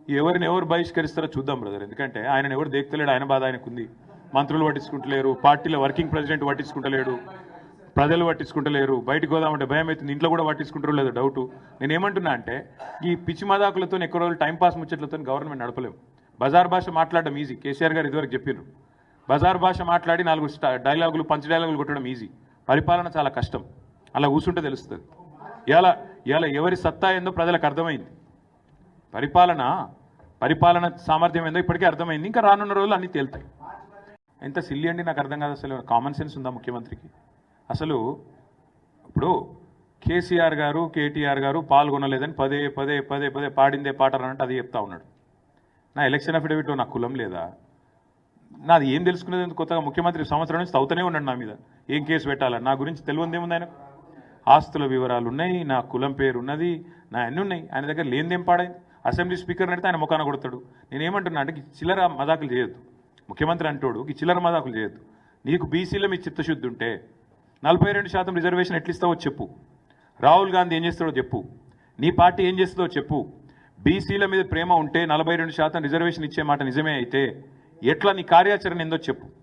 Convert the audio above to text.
ఎవరిని ఎవరు బహిష్కరిస్తారో చూద్దాం బ్రదర్. ఎందుకంటే ఆయన ఎవరు దేక్తలేడు, ఆయన బాధ ఆయనకుంది. మంత్రులు పట్టించుకుంటలేరు, పార్టీలో వర్కింగ్ ప్రెసిడెంట్ పట్టించుకుంటలేడు, ప్రజలు పట్టించుకుంటలేరు. బయటకు పోదామంటే భయం అవుతుంది, ఇంట్లో కూడా పట్టించుకుంటారో లేదో డౌటు. నేను ఏమంటున్నా అంటే ఈ పిచ్చి మదాకులతో ఎక్కువ రోజులు టైంపాస్ ముచ్చట్లతో గవర్నమెంట్ నడపలేము. బజార్ భాష మాట్లాడడం ఈజీ, కేసీఆర్ గారు ఇదివరకు చెప్పారు. బజార్ భాష మాట్లాడి 4 డైలాగులు పంచ్ డైలాగులు కొట్టడం ఈజీ, పరిపాలన చాలా కష్టం. అలా కూర్చుంటే తెలుస్తుంది. ఇలా ఎవరి సత్తా ఏందో ప్రజలకు అర్థమైంది. పరిపాలన సామర్థ్యం ఏందో ఇప్పటికే అర్థమైంది. ఇంకా రానున్న రోజులు అన్నీ తేలుతాయి. ఎంత సిల్లి అండి, నాకు అర్థం కాదు. అసలు కామన్ సెన్స్ ఉందా ముఖ్యమంత్రికి? అసలు ఇప్పుడు కేసీఆర్ గారు కేటీఆర్ గారు పాల్గొనలేదని పదే పదే పదే పదే పాడిందే పాట అన్నట్టు అది చెప్తా ఉన్నాడు. నా ఎలక్షన్ అఫిడవిట్లో నాకు కులం లేదా? నాది ఏం తెలుసుకునేది? కొత్తగా ముఖ్యమంత్రి సంవత్సరం నుంచి తవ్వుతూనే ఉన్నాడు నా మీద. ఏం కేసు పెట్టాలని నా గురించి తెలియదేముంది ఆయన? ఆస్తుల వివరాలు ఉన్నాయి, నా కులం పేరు ఉన్నది, నా అన్నీ ఉన్నాయి. ఆయన దగ్గర లేనిదేం పాడైంది? అసెంబ్లీ స్పీకర్ అడిగితే ఆయన ముఖాన కొడతాడు. నేనేమంటున్నా అంటే చిల్లర మదాకులు చేయొద్దు. ముఖ్యమంత్రి అంటోడు ఈ చిల్లర మదాకులు చేయొద్దు. నీకు బీసీలో మీ చిత్తశుద్ధి ఉంటే 42% రిజర్వేషన్ ఎట్లిస్తావో చెప్పు. రాహుల్ గాంధీ ఏం చేస్తాడో చెప్పు. నీ పార్టీ ఏం చేస్తుందో చెప్పు. బీసీల మీద ప్రేమ ఉంటే 42% రిజర్వేషన్ ఇచ్చే మాట నిజమే అయితే ఎట్లా నీ కార్యాచరణ ఏందో చెప్పు.